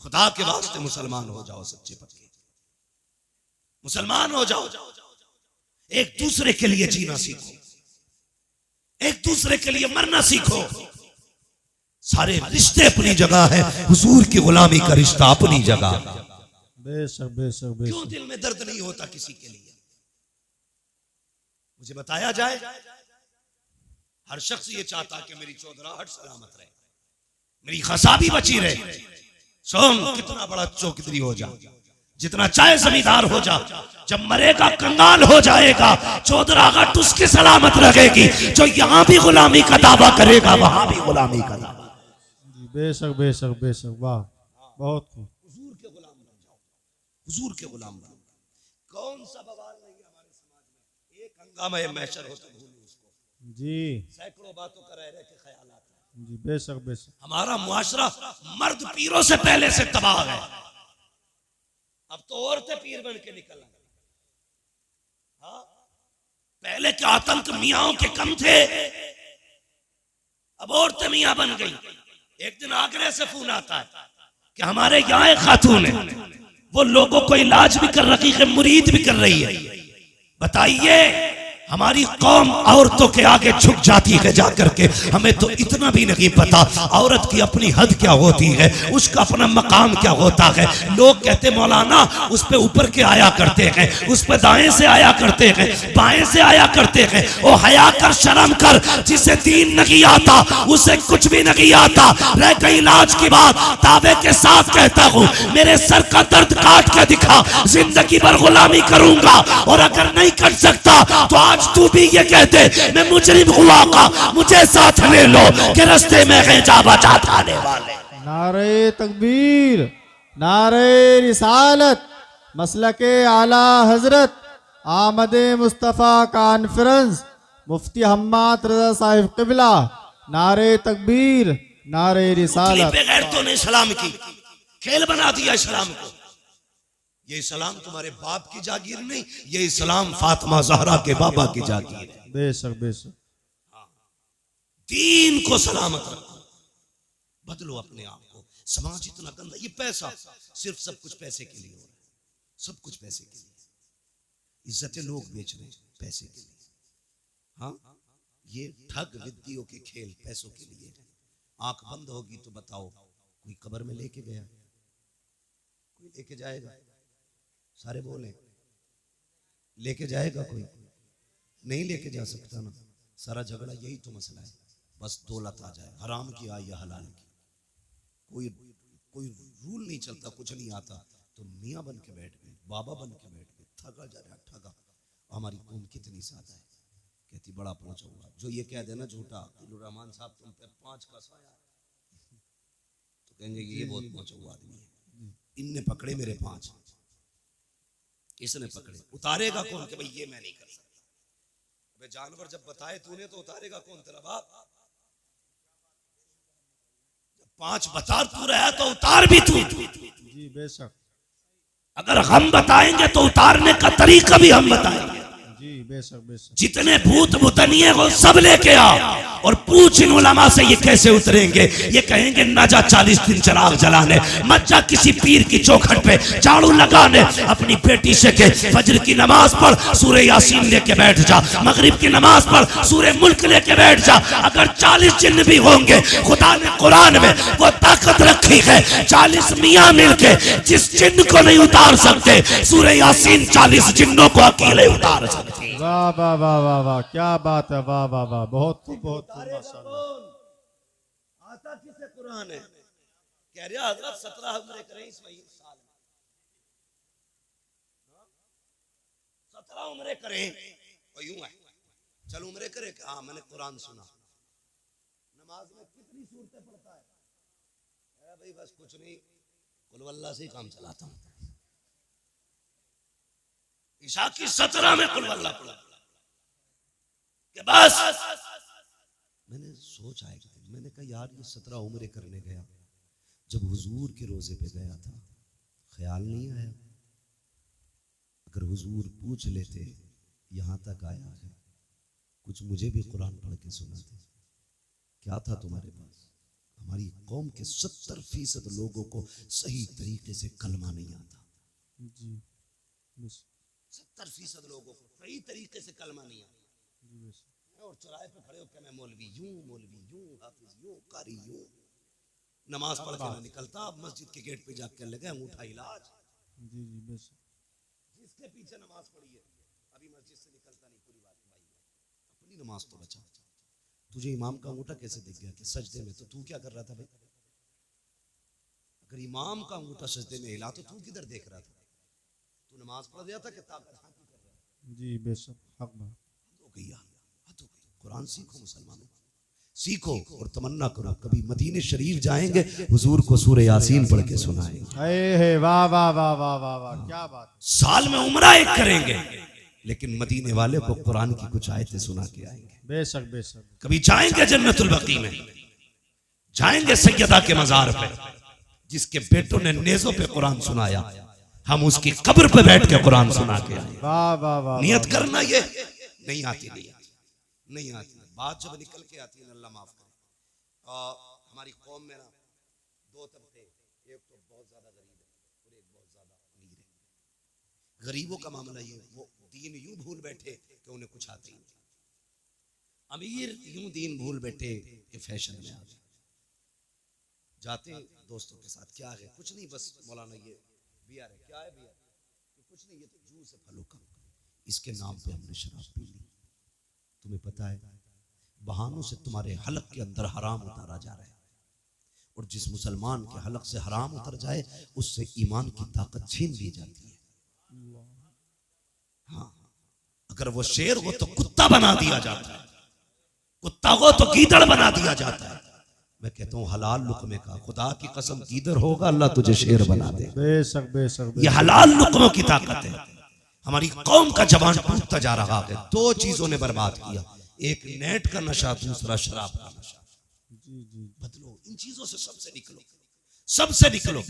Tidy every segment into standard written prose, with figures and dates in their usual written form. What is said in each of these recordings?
खुदा के वास्ते मुसलमान हो जाओ, सच्चे पक्के मुसलमान हो जाओ। एक दूसरे के लिए जीना सीखो, एक दूसरे के लिए मरना सीखो। सारे रिश्ते अपनी जगह है, हुजूर की गुलामी का रिश्ता अपनी जगह। बेशक बेशक बेशक। क्यों दिल में दर्द नहीं होता किसी के लिए? मुझे बताया जाए। हर शख्स ये चाहता कि मेरी चौधराहट सलामत रहे, मेरी खसाबी बची रहे। सोम कितना बड़ा चौधरी हो जा, जितना चाहे जमींदार हो जा, जब मरेगा कंगाल हो जाएगा। चौधराहट उसकी सलामत रहेगी जो यहां भी गुलामी का दावा करेगा, वहां भी गुलामी का दावा। बेशक बेशक बेशक, वाह बहुत खूब। हुजूर के गुलाम बन जाओ, हुजूर के गुलाम बन जाओ। कौन सा बवाल नहीं है हमारे समाज में? एक हंगामा मैशर हो तो भूलो उसको जी, सैकड़ों बातों का रह रहे के ख्यालात है। जी बेशक बेशक। हमारा मुआशरा मर्द पीरों से पहले से तबाह है। अब तो औरतें पीर बन के निकल आए। हाँ, पहले के आतंक मियाओं के कम थे, अब औरतें मियां बन गई। एक दिन आगरे से फोन आता है कि हमारे यहाँ एक खातून है, वो लोगों को इलाज भी कर रही है, मुरीद भी कर रही है। बताइए, हमारी कौम औरतों के आगे झुक जाती है जाकर के। हमें तो इतना भी नहीं पता औरत की अपनी हद क्या होती है, उसका अपना मकाम क्या होता है। लोग कहते मौलाना उस पे ऊपर के आया करते हैं, उस पे दाएं से आया करते हैं, बाएं से आया करते हैं। ओ हया कर, शर्म कर, जिसे दीन नहीं आता उसे कुछ भी नहीं आता। रह गई इलाज की बात, दावे के साथ कहता हूँ, मेरे सर का दर्द काट के दिखा, जिंदगी भर गुलामी करूंगा। और अगर नहीं कर सकता तो आज तू भी ये कहते मैं मुजरिम हुआ का, मुझे साथ ले लो कि रास्ते में है जा बचा थाने वाले। नारे तकबीर, नारे रिसालत, मसलके आला हजरत, आमदे मुस्तफ़ा कॉन्फ्रेंस, मुफ्ती हम्माद रज़ा साहिब क़िबला। नारे तकबीर, नारे रिसालत। बगैर तो ने इस्लाम की खेल बना दिया इस्लाम को। ये इस्लाम तुम्हारे बाप की जागीर नहीं, ये इस्लाम फातिमा ज़हरा के बाबा की जागीर है। बेशक बेशक। दीन को सलामत रखो, बदलो अपने आप को। समाज इतना गंदा, ये पैसा सिर्फ सब कुछ पैसे के लिए हो रहा है, सब कुछ पैसे के लिए। इज्जतें लोग बेच रहे हैं पैसे के लिए। हाँ, ये ठग विद्तियों के खेल पैसों के लिए। आंख बंद होगी तो बताओ, कोई कब्र में लेके गया? कोई लेके जाएगा? सारे बोले लेके जाएगा? कोई नहीं लेके जा सकता ना। सारा झगड़ा यही तो मसला है, बस दौलत आ जाए, हराम की आए या हलाल की। कोई रूल नहीं चलता, कुछ नहीं आता, तो मियाँ बन के बैठ गए, बाबा बन के बैठ गए। ठगा जा रहा, ठगा। हमारी कौम कितनी सादा है, कहती बड़ा पहुंचा हुआ। जो ये कह देना झूठा, रहमान साहब तुम पे 5 का साया, तो कहेंगे ये बहुत पहुंचा हुआ आदमी है, इनने पकड़े मेरे 5, इसने पकड़े। उतारेगा कौन कि भाई ये मैं नहीं कर सकता? अबे जानवर जब बताए तूने तो उतारेगा कौन? तेरा बाप। जब 5 बता तू रहा है तो उतार भी तू। जी बेशक। अगर हम बताएंगे तो उतारने का तरीका भी हम बताएंगे। जी बेशक बेशक। जितने भूत भूतनिए हो सब लेके आ और पूछ इन उलमा से ये कैसे उतरेंगे। ये कहेंगे ना जा 40 दिन चिराग जलाने, मत जा किसी पीर की चौखट पे झाड़ू लगाने, अपनी बेटी से के फजर की नमाज पढ़, सूरह यासीन लेके बैठ जा, मगरिब की नमाज पढ़, सूरह मुल्क लेके बैठ जा। अगर 40 जिन्न भी होंगे, खुदा ने कुरान में वो ताकत रखी है, 40 मियाँ मिलके जिस जिन्न को नहीं उतार सकते, सूरह यासीन 40 जिन्नों को अकेले उतार सकते। वाह वाह वाह वाह वाह, क्या बात है, वाह वाह वाह, बहुत खूब बहुत खूब, माशाअल्लाह। आता किसे कुरान है? कह रहा हजरत 17 उम्रे करें इस साल में, 17 उम्रे करें। और यूं है, चल उम्रे करे कि हाँ मैंने कुरान सुना। नमाज में कितनी सूरतें पढ़ता है? भाई बस कुछ नहीं, कुल वल्लाह से ही काम चलाता हूं। ईशा की 17 में कुल वल्लाह पढ़ा के बस। मैंने सोच आएगा, मैंने कहा यार ये 17 उम्रे करने गया, जब हुजूर के रोजे पे गया था ख्याल नहीं आया? अगर हुजूर पूछ लेते यहां तक आया है, कुछ मुझे भी कुरान पढ़ के सुनाते, क्या था तुम्हारे पास? हमारी कौम के 70% लोगों को सही तरीके से कलमा नहीं आता। जी बेशक। 70% लोगों को सही तरीके से कलमा नहीं आता। जी बेशक। और चौराहे पे खड़े होकर मैं मौलवी यूं, हाफिज यूं, कारी यूं, नमाज पढ़ के ना निकलता, अब मस्जिद के गेट पे जाकर लगे अंगूठा इलाज। जी जी बेशक। जिसके पीछे नमाज पढ़ी है अभी मस्जिद से निकलता नहीं। पूरी बात भाई, अपनी नमाज तो बचा। तुझे इमाम का अंगूठा कैसे दिख गया कि सजदे में, तो तू क्या कर रहा था भाई? अगर इमाम का अंगूठा सजदे में हिला तो तू किधर देख रहा था? तू नमाज पढ़ दिया था कि ताकत हाथी कर रहा था? जी बेशक, हक बात। हो गई यार, हद हो गई। कुरान सीखो मुसलमानों, सीखो और तमन्ना करो कभी मदीने शरीफ जाएंगे, हुजूर को सूरह यासीन पढ़ के सुनाएंगे। वाह वाह वाह वाह वाह वाह, क्या बात। साल में उम्रा एक करेंगे, लेकिन मदीने वाले को कुरान की कुछ आयतें सुना के आएंगे। बेशक बेशक। कभी जाएंगे जन्नतुल बकी में, जाएंगे सैयदा के मजार पे, जिसके बेटों ने नेज़ों पे कुरान सुनाया, हम उसकी कब्र पे बैठ के कुरान सुना के आए। वाह वाह वाह। नियत करना, ये नहीं आती, नहीं आती। बात जब निकल के आती है ना, अल्लाह माफ करे। हमारी कौम में ना दो तबके, एक तो बहुत ज्यादा गरीब है और एक बहुत ज्यादा अमीर है। गरीबों का मामला ये, वो दीन यूं भूल बैठे कि उन्हें कुछ आता ही नहीं। अमीर यूं दीन भूल बैठे कि फैशन में आ गए। जाते दोस्तों के साथ, क्या है? कुछ नहीं, बस मौलाना ये बियर है। क्या है बियर? कुछ नहीं, ये तो जूस है फलों का। इसके नाम पे हमने शराब पी ली। तुम्हें पता है बहानों से तुम्हारे हलक के अंदर हराम उतारा जा रहा है, और जिस मुसलमान के हलक से हराम उतर जाए उससे ईमान की ताकत छीन ली जाती है। हाँ, अगर वो शेर हो तो कुत्ता बना दिया जाता है, कुत्ता हो तो गीदड़ बना दिया जाता है। मैं कहता हूँ हलाल लुकमे का, खुदा की कसम गीदड़ होगा अल्लाह तुझे शेर बना दे। बेशक बेशक। ये हलाल लुकमों की ताकत है। हमारी कौम का जवान टूटता जा रहा है। दो चीजों ने बर्बाद किया, एक नेट का नशा, दूसरा शराब का नशा। जी जी। बदलो इन चीजों से, सबसे निकलो, सबसे निकलो।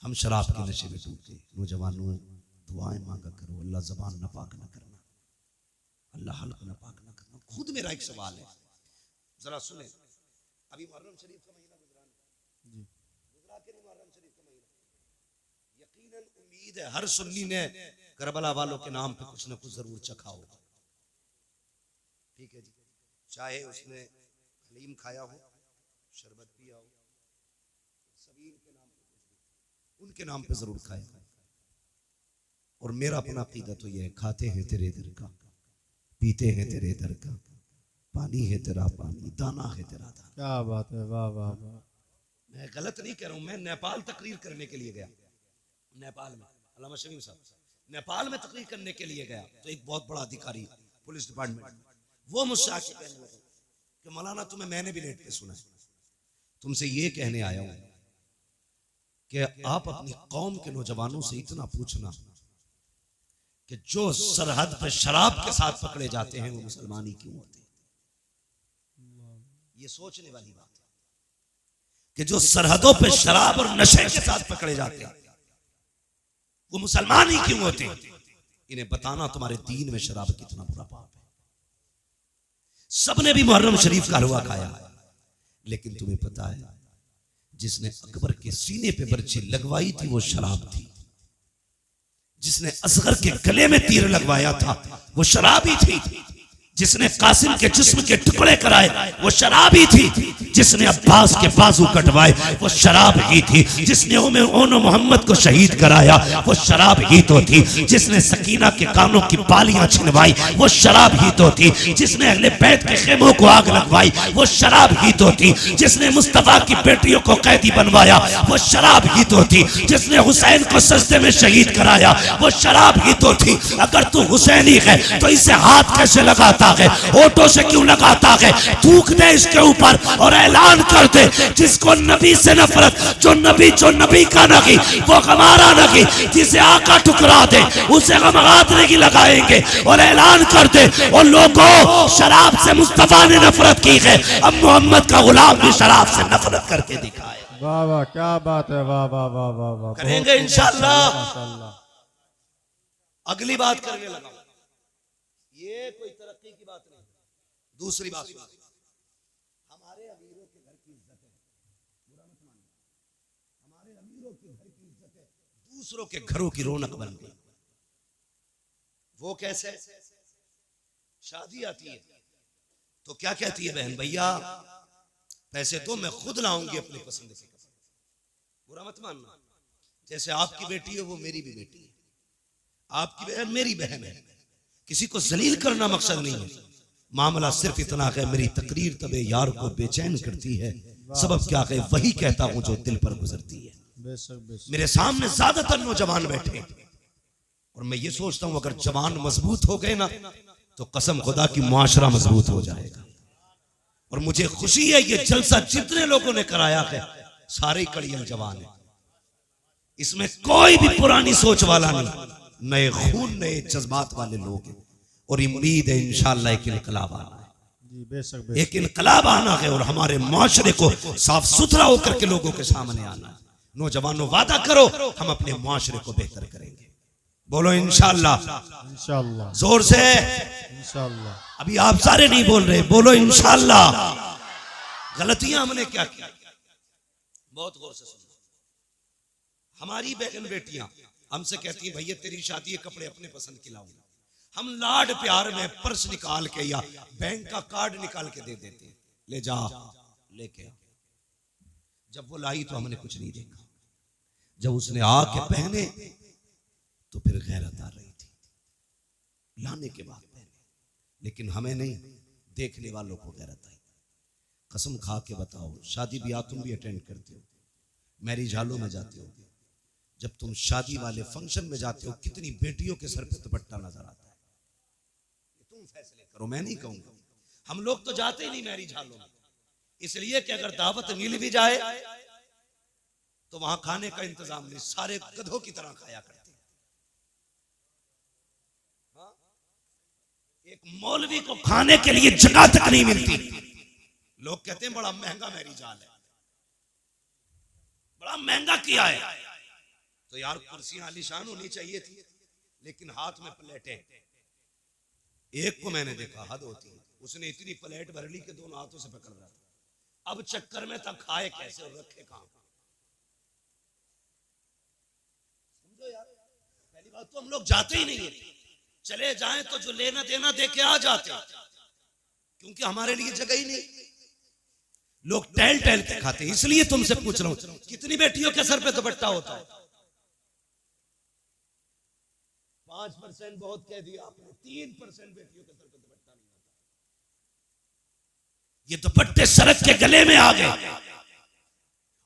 हम शराब के नशे में डूब गए। नौजवानों, दुआएं मांगा करो, अल्लाह जबान नापाक न करना, अल्लाह हल्क नापाक न करना। खुद मेरा एक सवाल है, जरा सुने। अभी मुहर्रम शरीफ का महीना गुजरा नहीं, गुजरा के नहीं मुहर्रम शरीफ का महीना। यकीनन उम्मीद है हर सुन्नी ने करबला वालों के नाम पे कुछ न कुछ जरूर चखा होगा। ठीक है जी, चाहे उसने हलीम खाया हो, शरबत पिया हो, सबील के नाम पे, उनके नाम पे जरूर खाया हो। और मेरा अपना अकीदा तो यह है, खाते हैं तेरे दर का, पीते हैं तेरे दर का, पानी है तेरा पानी, दाना है तेरा दाना। क्या बात है, वाह वाह वाह। मैं गलत नहीं कह रहा हूं। मैं नेपाल तकरीर करने के लिए गया, नेपाल में, अल्लामा शमीम साहब, नेपाल में तकरीर करने के लिए गया, तो एक बहुत बड़ा अधिकारी पुलिस डिपार्टमेंट, वो मुझसे आके कहने लगा कि मौलाना तुम्हें मैंने भी नेट पे सुना है, तुमसे ये कहने आया हूं कि आप अपनी कौम के नौजवानों से इतना पूछना कि जो सरहद पर शराब के साथ पकड़े जाते हैं वो मुसलमान ही क्यों होते हैं। ये सोचने वाली बात है कि जो सरहदों पे शराब और नशे के साथ पकड़े जाते हैं वो मुसलमान ही क्यों होते हैं। इन्हें बताना तुम्हारे दीन में शराब कितना बुरा पाप है। सबने भी मुहर्रम शरीफ का हलवा खाया, लेकिन तुम्हें पता है जिसने अकबर के सीने पे बर्छी लगवाई थी वो शराब थी, जिसने असगर के गले में तीर लगवाया था वो शराब ही थी, जिसने कासिम के जिस्म के टुकड़े कराए वो शराब ही थी, जिसने अब्बास के बाजू कटवाए वो शराब ही थी, जिसने ओनो मोहम्मद को शहीद कराया वो शराब ही तो थी, जिसने सकीना के कानों की बालियां छिनवाई वो शराब ही तो थी, जिसने अहले बैत के खेमों को आग लगवाई वो शराब ही तो थी, जिसने मुस्तफा की बेटियों को कैदी बनवाया वो शराब ही तो थी, जिसने हुसैन को सजदे में शहीद कराया वो शराब ही तो थी। अगर तू हुसैनी है तो इसे हाथ कैसे लगाता है, होठों से क्यों लगाता है? थूक दे इसके ऊपर और ऐलान कर दे जिसको नबी से नफरत, जो नबी का नहीं वो हमारा नहीं, जिसे आका ठुकरा दे उसे हम हाथ नहीं लगाएंगे और ऐलान कर दे और लोगों शराब से मुस्तफा ने नफरत की है, अब मोहम्मद का गुलाम भी शराब से नफरत करके दिखाए। वाह वाह, क्या बात है, वाह वाह वाह वाह वाह। करेंगे इंशाअल्लाह। माशाअल्लाह। अगली बात करने लगा, ये कोई तरक्की की बात नहीं। दूसरी बात, हमारे अमीरों के घर की इज्जत है, के घर की इज्जत है, दूसरों के घरों की रौनक बन गई। वो कैसे? शादी आती है तो क्या कहती है बहन, भैया पैसे तो मैं खुद लाऊंगी अपनी पसंद के कपड़े। बुरा मत मानना, जैसे आपकी बेटी है वो मेरी भी बेटी है, आपकी बहन मेरी बहन है। किसी को जलील करना मकसद नहीं है, मामला सिर्फ इतना है मेरी तकरीर तबे यार को बेचैन करती है, सबब क्या है वही कहता हूं जो दिल पर गुजरती है। मेरे सामने ज्यादातर नौजवान बैठे और मैं ये सोचता हूं अगर जवान मजबूत हो गए ना तो कसम खुदा की मुआशरा मजबूत हो जाएगा। और मुझे खुशी है ये जलसा जितने लोगों ने कराया है सारे कड़ियल जवान है, इसमें कोई भी पुरानी सोच वाला नहीं, नए खून नए जज्बात वाले लोग हैं। और उम्मीद है इंशाअल्लाह एक इनकलाब आना है, एक इनकलाब आना है और हमारे मुआशरे को साफ सुथरा होकर के लोगों के सामने आना है। नौजवानों वादा करो हम अपने मुआशरे को बेहतर करेंगे। बोलो इंशाअल्लाह, इंशाअल्लाह, जोर से इंशाअल्लाह। अभी आप सारे नहीं बोल रहे, बोलो इंशाअल्लाह। गलतियां हमने क्या की, बहुत गौर से सुनो। हमारी बहन बेटियां हमसे कहती हैं भैया तेरी शादी है कपड़े अपने पसंद के लाऊंगा, हम लाड प्यार में पर्स निकाल के या बैंक का कार्ड निकाल के दे देते हैं, ले जा लेके आ। जब वो लाई तो हमने कुछ नहीं देखा, जब उसने आके पहने तो फिर गैरत आ रही थी, लाने के बाद पहने, लेकिन हमें नहीं, देखने वालों को गैरत आई। कसम खा के बताओ, शादी ब्याह तुम भी अटेंड करते हो, मैरिज हॉलों में जाते हो, जब तुम शादी वाले फंक्शन में जाते हो कितनी बेटियों के सर पे दुपट्टा नजर आता है, तुम फैसले करो, मैं नहीं कहूंगा। हम लोग तो जाते ही नहीं मैरिज हॉलों में, इसलिए कि अगर दावत मिल भी जाए तो वहां खाने का इंतजाम नहीं, सारे गधों की तरह खाया करते हैं। एक मौलवी को खाने के लिए जगह तक नहीं मिलती, लोग कहते हैं बड़ा महंगा मैरिज हॉल है, बड़ा महंगा किया है। तो यार कुर्सियां आलीशान होनी चाहिए थी, लेकिन हाथ में प्लेटें। एक को मैंने देखा हद होती है, उसने इतनी प्लेट भर ली कि दोनों हाथों से पकड़ रहा था। अब चक्कर में था खाए कैसे और रखे कहां। समझो यार, पहली बात तो हम लोग जाते ही नहीं है, चले जाएं तो जो लेना देना दे के आ जाते, क्योंकि हमारे लिए जगह ही नहीं। लोग टहल टहल के खाते, इसलिए तुमसे पूछ रहा हूं कितनी बेटियों के सर पे दुपट्टा होता है? 5% बहुत कह दिया आपने, 3% बेटियों के सर पे दुपट्टा नहीं होता। ये दुपट्टे सड़क के गले में आ गए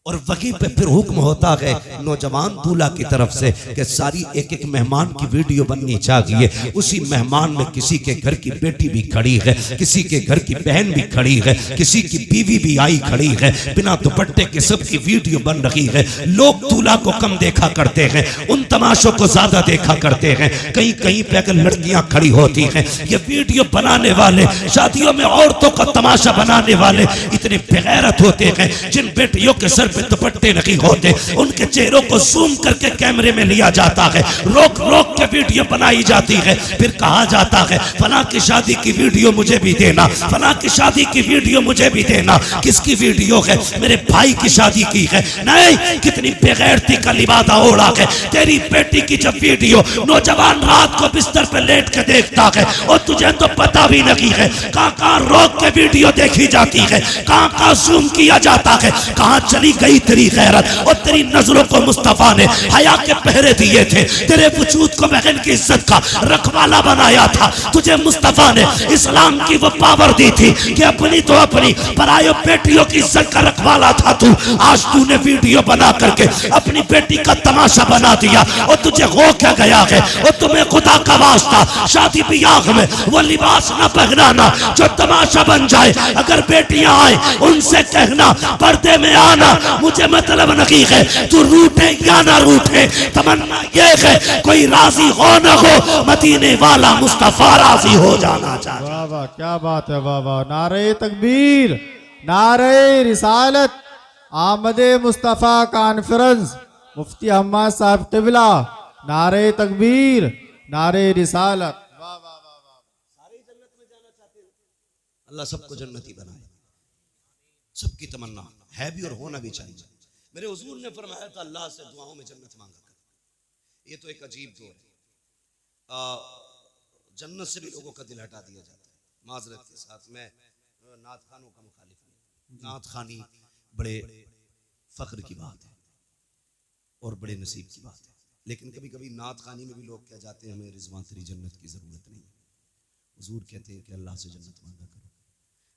और वहीं पे फिर हुक्म होता है नौजवान दूल्हा की तरफ से कि सारी एक एक मेहमान की वीडियो बननी चाहिए। उसी मेहमान में किसी के घर की बेटी भी खड़ी है, किसी के घर की बहन भी खड़ी है, किसी की बीवी भी आई खड़ी है, बिना दुपट्टे के सबकी वीडियो बन रही है। लोग दूल्हा को कम देखा करते हैं, उन तमाशों को ज्यादा देखा करते हैं। कहीं कहीं पे अगर लड़कियां खड़ी होती हैं, ये वीडियो बनाने वाले, शादियों में औरतों का तमाशा बनाने वाले इतने बेगैरत होते हैं। जिन बेटियों के सर पे दुपट्टे नहीं होते उनके चेहरों को जूम करके कैमरे में लिया जाता है, रोक रोक के वीडियो बनाई जाती है, फिर कहा जाता है फलां की शादी की वीडियो मुझे भी देना, फलां की शादी की वीडियो मुझे भी देना। किसकी वीडियो है? मेरे भाई की शादी की है। नहीं, कितनी बेगैरती का लिबादा ओढ़ा है। तेरी बेटी की जब वीडियो नौजवान रात को बिस्तर पे लेट के देखता है और तुझे तो पता भी नहीं है, कहां रोक के वीडियो देखी जाती है, कहां जूम किया जाता है, कहां चली गई तेरी गैरत। और तेरी नजरों को मुस्तफा ने हया के पहरे दिए थे, तेरे वजूद को बहन की इज्जत का रखवाला बनाया था। तुझे मुस्तफा ने इस्लाम की वो पावर दी थी कि अपनी तो अपनी परायों बेटियों की इज्जत का रखवाला था तू। आज तूने वीडियो बना करके अपनी बेटी का तमाशा बना दिया और तुझे हो क्या गया है। और तुम्हें खुदा का वास्ता शादी ब्याह में वो लिबास न पहनाना जो तमाशा बन जाए। अगर बेटियां आए उनसे कहना पर्दे में आना मुझे मतलब नहीं है, तू रूठे या ना रूठे, तमन्ना ये है कोई राजी हो ना हो, मदीने वाला मुस्तफा राजी हो जाना चाहिए। वाह वाह, क्या बात है, वाह वाह। नारे तकबीर, नारे रिसालत, आमदे मुस्तफा कॉन्फ्रेंस, मुफ्ती अहमद साहब क़िबला, नारे तकबीर, नारे रिसालत। वाह वाह वाह वाह। सारे जन्नत में जाना चाहते हैं, अल्लाह सबको जन्नती बनाए, सबकी तमन्ना है भी और होना भी चाहिए। मेरे हुजूर ने फरमाया था अल्लाह से दुआओं में जन्नत मांगा कर। ये तो एक अजीब दौर है। जन्नत से भी लोगों का दिल हटा दिया जाता है। माजरत के साथ मैं नात खानों का मुखालिफ नहीं। नात खानी बड़े फख्र की बात है और बड़े नसीब की बात है, लेकिन कभी कभी नात खानी में भी लोग कह जाते हैं हमें रिजवान तेरी जन्नत की ज़रूरत नहीं है। हुजूर कहते हैं कि अल्लाह से जन्नत मांगा करो।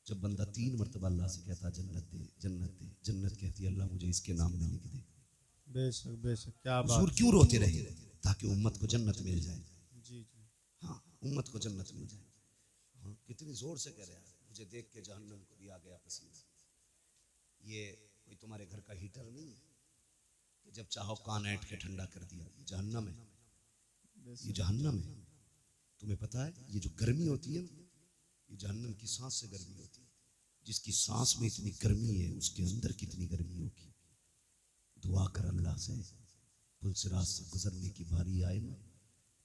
जब बंदा 3 मरतबा अल्लाह से कहता जन्नत दे जन्नत दे, जन्नत कहती है अल्लाह मुझे इसके नाम में लिख दे। बेशक बेशक, क्या बात। हुजूर क्यों रोते रहे? ताकि उम्मत को जन्नत मिल जाए। जी जी, हाँ, उम्मत को जन्नत मिल जाए। हाँ, कितनी जोर से कह रहा है, मुझे देख के जहन्नम को भी आ गया पसीना। ये कोई तुम्हारे घर का हीटर नहीं है कि जब चाहो कान ऐंठ के ठंडा कर दिया। ये जहन्नम है, ये जहन्नम है। तुम्हें पता है ये जो गर्मी होती है ना, ये जहन्नम की सांस से गर्मी होती है। जिसकी सांस में इतनी गर्मी है उसके अंदर कितनी गर्मी होगी। दुआ कर अल्लाह से, पुलसिरात से गुजरने की बारी आए ना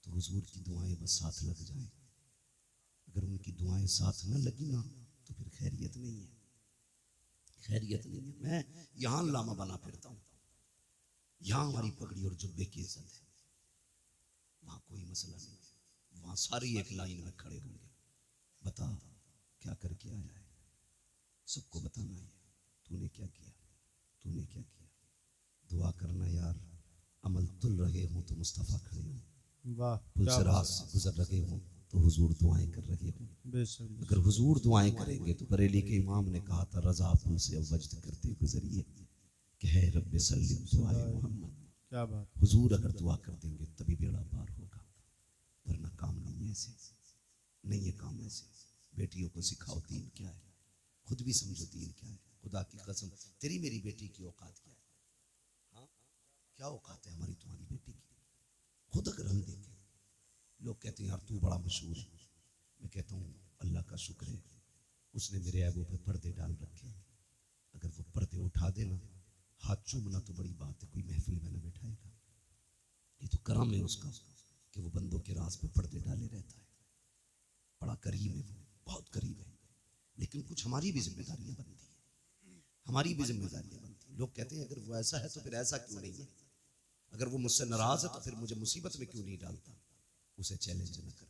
तो हुजूर की दुआएं बस साथ लग जाएं। अगर उनकी दुआएं साथ न लगी ना तो फिर खैरियत नहीं है, खैरियत नहीं है। मैं यहाँ लामा बना फिरता हूँ, यहाँ हमारी पगड़ी और जुब्बे की इज्जत है, वहाँ कोई मसला नहीं है। वहाँ सारी एक लाइन में खड़े होंगे, बता क्या करके आया है, सबको बताना है तूने क्या किया, तूने क्या किया। दुआ करना यार, अमल तुल रहे हो तो मुस्तफ़ा खड़े हो, वाह, पुलसिरात से गुजर रहे हो तो हुजूर दुआएं कर रहे हो। बेशक। अगर हुजूर दुआएं करेंगे तो बरेली के इमाम ने कहा था रजा पुल से वजद करते गुजरिए कि है रब्बे सल्लिम दुआए मोहम्मद। क्या बात। हुजूर अगर दुआ कर देंगे तभी बेड़ा पार होगा, वरना काम नहीं है ऐसे, नहीं है काम ऐसे। बेटियों को सिखाओ दीन क्या है, खुद भी समझो दीन क्या है। खुदा की कसम तेरी मेरी बेटी की औकात क्या है? हाँ, क्या औकात है हमारी तुम्हारी बेटी की? खुद अगर हम देखें, लोग कहते हैं यार तू बड़ा मशहूर है। मैं कहता हूँ अल्लाह का शुक्र है उसने मेरे ऐबों पे पर्दे डाल रखे हैं। अगर वो पर्दे उठा देना, हाथ चूमना तो बड़ी बात है, कोई महफिल में न बैठाएगा। ये तो करम है उसका कि वो बंदों के राज पे पर्दे डाले रहता है। बड़ा करीब है वो, बहुत करीब है। लेकिन कुछ हमारी भी जिम्मेदारियां बनती है, हमारी भी जिम्मेदारियां बनती है। लोग कहते हैं अगर वो ऐसा है तो फिर ऐसा क्यों नहीं है? अगर वो मुझसे नाराज है तो फिर मुझे मुसीबत में क्यों नहीं डालता? उसे चैलेंज न कर।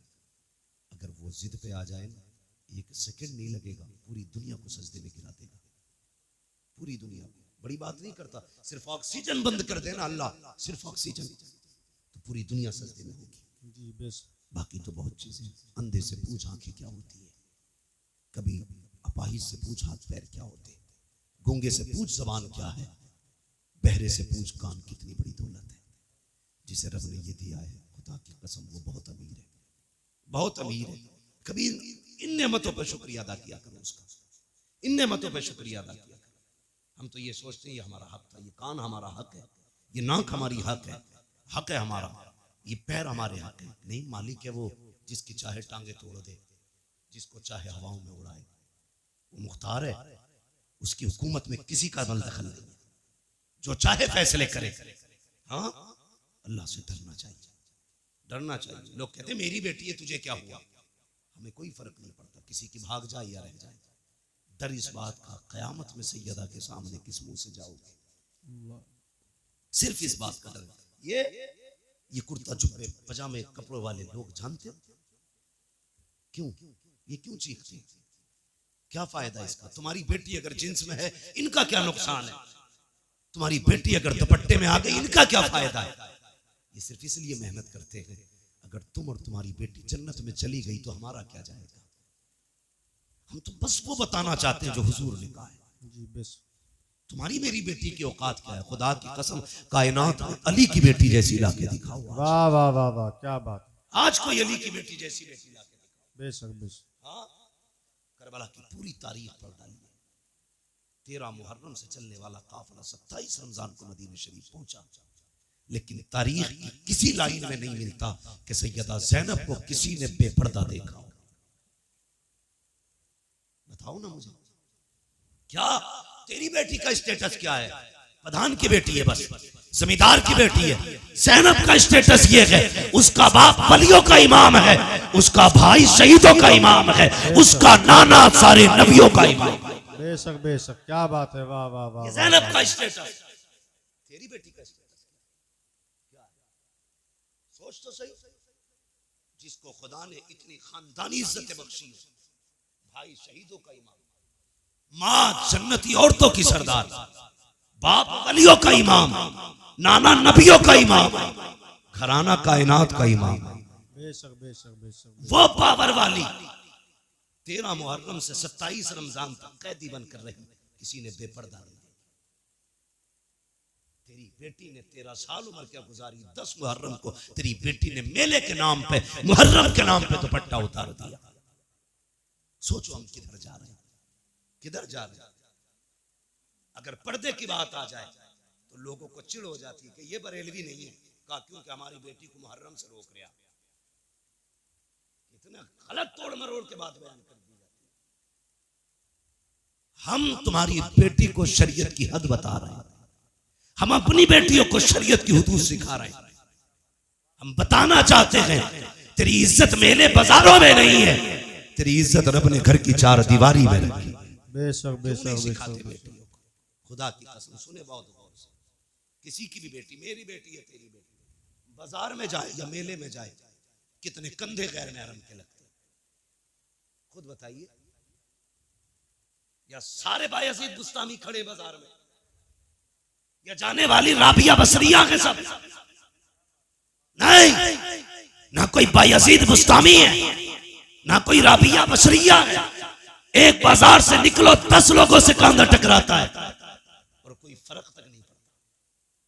अगर वो जिद पे आ जाए ना, 1 सेकंड नहीं लगेगा, पूरी दुनिया को सजदे में गिरा देगा, पूरी दुनिया को। बड़ी बात नहीं करता, सिर्फ ऑक्सीजन बंद कर देना अल्लाह, सिर्फ ऑक्सीजन, तो पूरी दुनिया सजदे में होगी। जी बेशक। बाकी तो बहुत चीजें। अंधे से पूछ आंखें क्या होती है, कभी अपाहिज से पूछ हाथ पैर क्या होते, गूंगे से पूछ जबान क्या है, बहरे से पूछ कान कितनी बड़ी दौलत है। जिसे रब ने ये दिया है, खुदा की कसम वो बहुत अमीर है, बहुत अमीर है। कभी इन नेमतों पर शुक्रिया अदा किया करो उसका, इन नेमतों पर शुक्रिया अदा किया करो। हम तो ये सोचते हैं ये हमारा हक था, ये कान हमारा हक है, ये नाक हमारी हक है हमारा, ये पैर हमारे हक है। नहीं, मालिक है वो जिसकी चाहे टांगे तोड़ दे, जिसको चाहे हवाओं में उड़ाए, वो मुख्तार है, उसकी हुकूमत में किसी का दखल नहीं है, जो चाहे फैसले करे। हाँ, अल्लाह से डरना चाहिए, डरना चाहिए। लोग कहते हैं मेरी बेटी है तुझे क्या हुआ? हमें कोई फर्क नहीं पड़ता, किसी की भाग जाए या रह जाए। डर इस बात का कयामत में सैयदा के सामने किस मुंह से जाओगे, सिर्फ इस बात का डर। ये कुर्ता जुब्बे पजामे कपड़ों वाले लोग जानते हो क्यों, ये क्यों चीखते हैं? क्या फायदा इसका? तुम्हारी बेटी अगर जींस में है इनका क्या नुकसान है? तुम्हारी बेटी अगर दुपट्टे में आ गई इनका क्या फायदा है? ये सिर्फ इसलिए मेहनत करते हैं, अगर तुम और तुम्हारी बेटी जन्नत में चली गई तो हमारा क्या जाएगा? हम तो बस वो बताना चाहते हैं जो हुजूर ने कहा है। जी बस। तुम्हारी मेरी बेटी की औकात क्या है? खुदा की कसम कायनात में अली की बेटी जैसी लाके दिखाओ। वाह वाह वाह वाह, क्या बात। आज कोई अली की बेटी जैसी बेटी लाके दिखाओ। बेशक बेशक। हाँ, करबला की पूरी तारीख पढ़ डालिए। 13 मुहर्रम से चलने वाला काफिला 27 रमजान को मदीना शरीफ पहुंचा, लेकिन तारीख की किसी लाइन में नहीं मिलता कि सैयदा ज़ैनब को किसी ने बेपर्दा देखा हो। बताओ ना मुझे, क्या तेरी बेटी का स्टेटस क्या है? प्रधान की बेटी है, बस जमींदार की बेटी है। ज़ैनब का स्टेटस ये है, उसका बाप वलियों का इमाम है, उसका भाई शहीदों का इमाम है, उसका नाना सारे नबियों का इमाम है। बेशक बेशक, क्या बात है। वाह वाह वाह। ज़ैनब का स्टेटस, तेरी बेटी का स्टेटस क्या है? सोच तो सही। जिसको खुदा ने इतनी खानदानी इज्जत बख्शी हो, भाई शहीदों का इमाम, माँ जन्नती औरतों की सरदार, बाप वलियों का इमाम, नाना नबियों का इमाम, घराना कायनात का इमाम, बेशक बेशक बेशक। वो पावर वाली 13 मुहर्रम से 27 रमजान तक कैदी बनकर रही, किसी ने बेपर्दा नहीं। तेरी बेटी ने 13 साल उम्र क्या गुजारी, 10 मुहर्रम को तेरी बेटी ने मेले के नाम पे, मुहर्रम के नाम पे दुपट्टा उतार दिया। सोचो हम किधर जा रहे हैं, किधर जा रहे हैं। अगर पर्दे की बात आ जाए तो लोगों को चिढ़ हो जाती है कि ये बरेलवी नहीं है, कहा क्योंकि हमारी बेटी को मुहर्रम से रोक रहा। इतना गलत तोड़ मरोड़ के बाद बयान कर दी जाती है। हम तुम्हारी बेटी को शरीयत की हद बता रहे हैं, हम अपनी बेटियों को शरीयत की हुदूद सिखा रहे हैं। हम बताना चाहते हैं तेरी इज्जत मेले बाजारों में नहीं है, तेरी इज्जत रब ने घर की चार दीवारी में रखी। बेशक बेशक बेशक। सिखाते बेटियों को, खुदा की कसम सुने बहुत गौर से, किसी की भी बेटी, मेरी बेटी है, तेरी बेटी, बाजार में जाए या मेले में जाए, कितने कंधे गैर महरम के लगते, खुद बताइए। या सारे बायजीद बुस्तामी खड़े बाजार में, या जाने वाली राबिया बसरिया के सब, नहीं, ना कोई बायजीद बुस्तामी है, ना कोई राबिया बसरिया है। एक बाजार से निकलो 10 लोगों से कांधा टकराता है और कोई फर्क तक नहीं पड़ता।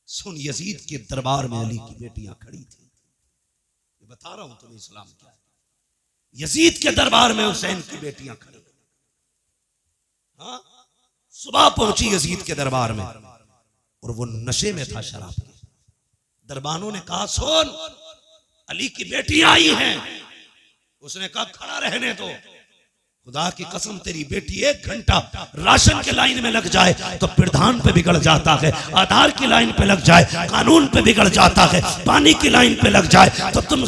सुन, यजीद के दरबार में अली की बेटियां खड़ी थी, ये बता रहा हूं तुम्हें इस्लाम क्या है। यजीद के दरबार में हुसैन की बेटियां खड़ी, हाँ, सुबह पहुंची यजीद के दरबार में और वो नशे में था शराब के। दरबानों ने कहा सुन, अली की बेटियां आई हैं। उसने कहा खड़ा रहने दो, खुदा की कसम तेरी बेटी 1 घंटा राशन के लाइन में लग जाए तो प्रधान पे बिगड़ जाता है, आधार की लाइन पे लग जाए कानून पे बिगड़ जाता है, पानी की लाइन पे लग जाए तो तुम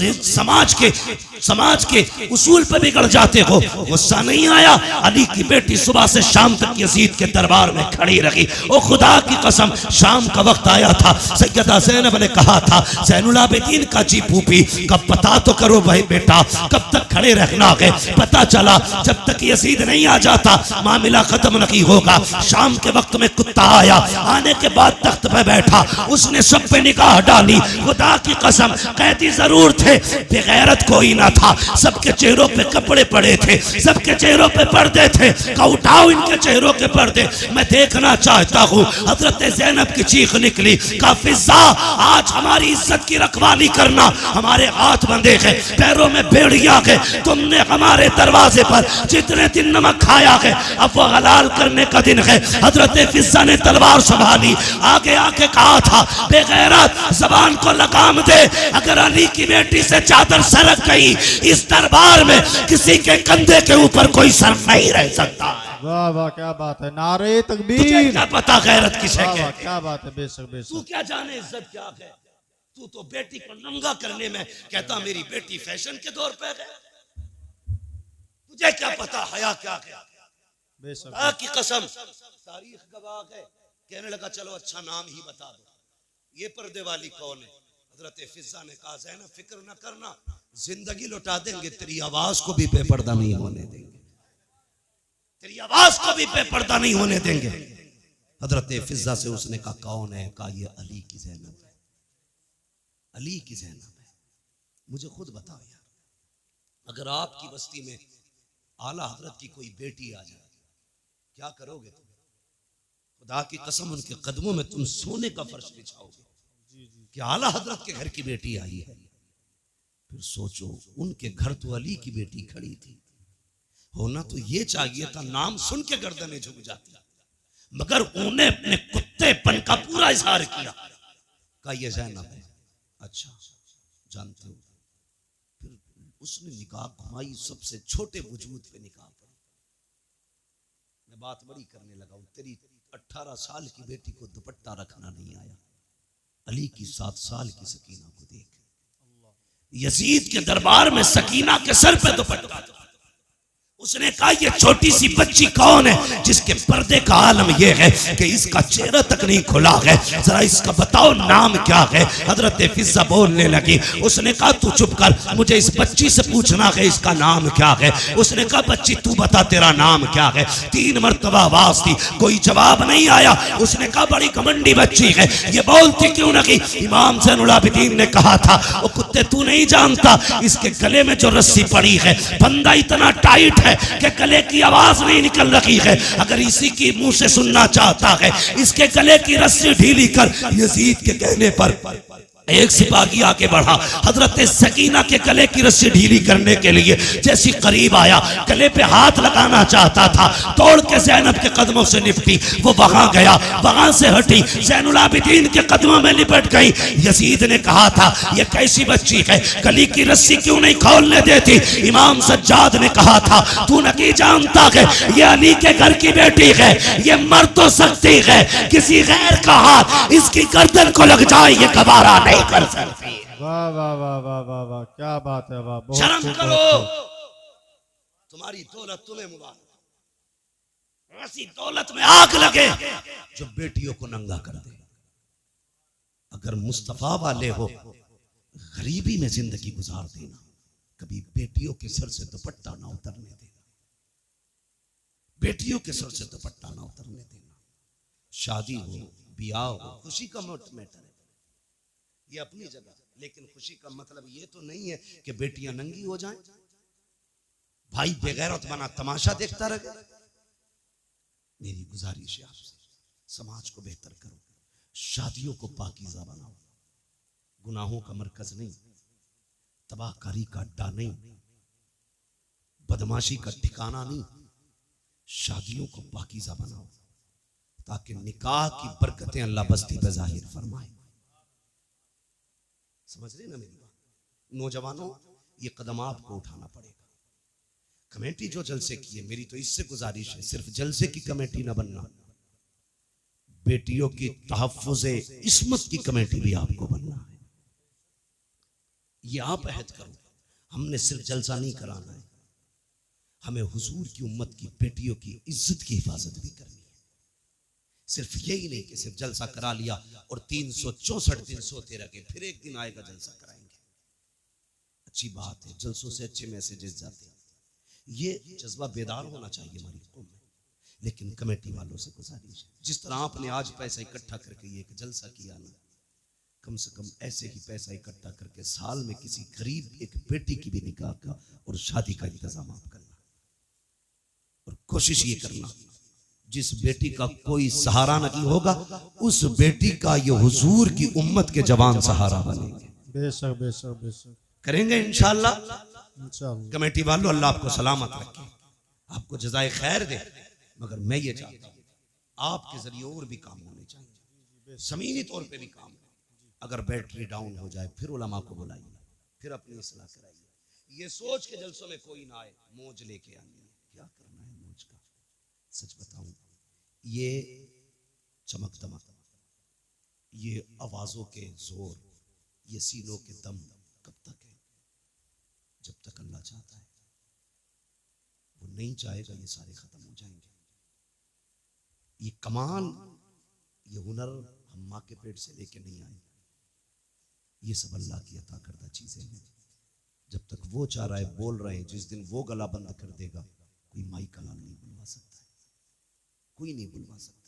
समाज के उसूल पे बिगड़ जाते हो। गुस्सा नहीं आया, अली की बेटी सुबह से शाम तक यजीद के दरबार में खड़ी रही। ओ खुदा की कसम, शाम का वक्त आया था, सैयदा ज़ैनब ने कहा था ज़ैनुल आबिदीन का जी फूफी कब पता तो करो भाई बेटा, कब तक खड़े रहना है। पता चला जब तक यजीद नहीं आ जाता मामला खत्म नहीं होगा। शाम के वक्त में कुत्ता आया, आने के बाद तख्त पे बैठा, उसने सब पे निगाह डाली। खुदा की कसम, कैदी जरूर थे, बेगैरत कोई ना था। सबके चेहरों पे कपड़े पड़े थे, सबके चेहरों पे पर्दे थे। का उठाओ इनके चेहरों के पर्दे, मैं देखना चाहता हूँ। हजरत ज़ैनब की चीख निकली, का फिजा आज हमारी इज्जत की रखवाली करना, हमारे हाथ बंधे हैं, पैरों में बेड़ियां हैं। तुमने हमारे दरवाजे पर जितने दिन नमक खाया है अब वो हलाल करने का दिन है। हजरत फिजा ने तलवार संभाली, आगे आके कहा था बेगैरत जबान को लगाम दे, अगर अली की बेटी से चादर सरक गई इस दरबार में किसी के कंधे के ऊपर कोई सर नहीं रह सकता। वाह वाह, क्या बात है, नारे तकबीर। तुझे क्या पता गैरत किसे वाह वाह, कहते हैं? क्या बात है, बेशक तू बेशक। क्या जाने इज्जत क्या है? तू तो बेटी को नंगा करने में कहता मेरी बेटी फैशन के दौर पे है। तुझे क्या पता हया क्या है? बेशक खुदा की कसम, तारीख गवाह है। कहने लगा चलो अच्छा नाम ही बता दो, ये पर्दे वाली कौन है? हजरत फिजा ने कहा ज़ैनब फिक्र न करना, जिंदगी लौटा देंगे, तेरी आवाज को भी बेपर्दा नहीं होने देंगे, तेरी आवाज को भी बेपर्दा नहीं होने देंगे। हजरत फिजा से उसने कहा कौन है? कहा ये अली की ज़ैनब है, अली की ज़ैनब है। मुझे खुद बताओ यार, अगर आपकी बस्ती में आला हजरत की कोई बेटी आ जाए क्या करोगे तुम? खुदा की कसम उनके कदमों में तुम सोने का फर्श बिछाओगे कि आला हजरत के घर की बेटी आई है। फिर सोचो उनके घर तो अली की बेटी खड़ी थी, होना तो ये चाहिए था नाम सुन के गर्दनें झुक जाती, मगर उन्हें अपने कुत्तेपन का पूरा इजहार किया। कहा ये ज़ैनब है। अच्छा जानते हो? फिर उसने निकाह घुमाई, सबसे छोटे वजूद पे निकाह पड़ी। मैं बात बड़ी करने लगा हूं, तेरी 18 साल की बेटी को दुपट्टा रखना नहीं आया, अली की 7 साल की सकीना को देख। यजीद के दरबार में सकीना के सर पे दुपट्टा था, उसने कहा ये छोटी सी बच्ची कौन है जिसके पर्दे का आलम यह है कि इसका चेहरा तक नहीं खुला है, जरा इसका बताओ नाम क्या है। हजरत फिजा बोलने लगी। उसने कहा तू चुप कर, मुझे इस बच्ची से पूछना है इसका नाम क्या है। उसने कहा बच्ची तू बता तेरा नाम क्या है। 3 मरतबा आवाज थी, कोई जवाब नहीं आया। उसने कहा बड़ी घमंडी बच्ची है, ये बोलती क्यों नहीं। इमाम ज़ैनुल आबिदीन ने कहा था ओ कुत्ते तू नहीं जानता इसके गले में जो रस्सी पड़ी है फंदा इतना टाइट है कि गले की आवाज नहीं निकल रही है। अगर इसी की मुंह से सुनना चाहता है इसके गले की रस्सी ढीली कर। यजीद के कहने पर एक सिपाही आके बढ़ा, हजरत सकीना के गले की रस्सी ढीली करने के लिए जैसी करीब आया, गले पे हाथ लगाना चाहता था, तोड़ के ज़ैनब के कदमों से निपटी। वो वहां गया, वहां से हटी, ज़ैनुल आबिदीन के कदमों में लिपट गई। यजीद ने कहा था ये कैसी बच्ची है, गली की रस्सी क्यों नहीं खोलने देती। इमाम सज्जाद ने कहा था तू नहीं जानता है ये अली के घर की बेटी है, ये मर तो सकती है, किसी गैर का हाथ इसकी गर्दन को लग जाए ये गवारा नहीं कर सकती। वाह वाह वाह वाह वाह वाह, क्या बात है, वाह, बहुत शर्म खूब, करो, बहुत खूब। तुम्हारी दौलत तुम्हें मुबारक। ऐसी दौलत में आग लगे जो बेटियों को नंगा कर दे। अगर मुस्तफा वाले हो गरीबी में जिंदगी गुजार देना, कभी बेटियों के सर से दुपट्टा ना उतरने देना, बेटियों के सर से दुपट्टा ना उतरने देना। शादी हो, ब्याह हो, खुशी का मैटर है ये अपनी जगह, लेकिन खुशी का मतलब ये तो नहीं है कि बेटियां नंगी हो जाएं, भाई बेगैरत बना तमाशा देखता रहे। मेरी गुजारिश है आपसे, समाज को बेहतर करो, शादियों को पाकीज़ा बनाओ, गुनाहों का मरकज नहीं, तबाहकारी का अड्डा नहीं, बदमाशी का ठिकाना नहीं। शादियों को पाकीज़ा बनाओ ताकि निकाह की बरकतें अल्लाह बस्ती पे जाहिर फरमाए। समझ रहे ना मेरी बात। नौजवानों ये कदम आपको उठाना पड़ेगा। कमेटी जो जलसे की है, मेरी तो इससे गुजारिश है सिर्फ जलसे की कमेटी ना बनना, बेटियों की तहफ़्फ़ुज़े इस्मत की कमेटी भी आपको बनना है। ये आप अहद करो, हमने सिर्फ जलसा नहीं कराना है, हमें हुजूर की उम्मत की बेटियों की इज्जत की हिफाजत भी करनी है। सिर्फ यही नहीं कि सिर्फ जलसा करा लिया और 364 दिन सोते रह गए, फिर एक दिन आएगा जलसा कराएंगे। अच्छी बात है, जलसों से अच्छे मैसेजेस जाते हैं, ये जज्बा बेदार होना चाहिए हमारी कौम में। लेकिन कमेटी वालों से गुजारिश है, जिस तरह आपने आज पैसा इकट्ठा करके ये एक जलसा किया ना, कम से कम ऐसे ही पैसा इकट्ठा करके साल में किसी गरीब एक बेटी की भी निकाह का और शादी का इंतजाम आप करना। और कोशिश ये करना जिस बेटी का कोई सहारा नहीं होगा उस बेटी का ये हुजूर की उम्मत के जवान सहारा बनेंगे। बेशक बेशक बेशक करेंगे इंशाअल्लाह। इंशाअल्लाह। कमेटी वालों अल्लाह आपको सलामत रखे, आपको जज़ाए खैर दे। मगर मैं ये चाहता हूँ आपके जरिए और भी काम होने चाहिए, ज़मीनी तौर पे भी काम हो। अगर बैटरी डाउन हो जाए फिर उलमा को बुलाइए, फिर अपनी इस्लाह कराइए। ये सोच के जलसों में कोई ना आए मौज लेके आनी है, क्या करना है मौज का। सच बताऊं, ये चमक दमक, ये आवाजों के जोर, ये सीनों के दम कब तक है? जब तक अल्लाह चाहता है। वो नहीं चाहेगा ये सारे खत्म हो जाएंगे। ये कमाल, ये हुनर हम माँ के पेट से लेके नहीं आए, ये सब अल्लाह की अता करदा चीजें हैं। जब तक वो चाह रहा है बोल रहे हैं, जिस दिन वो गला बंद कर देगा कोई माई का लाल नहीं बुलवा सकता है, कोई नहीं बुलवा सकता।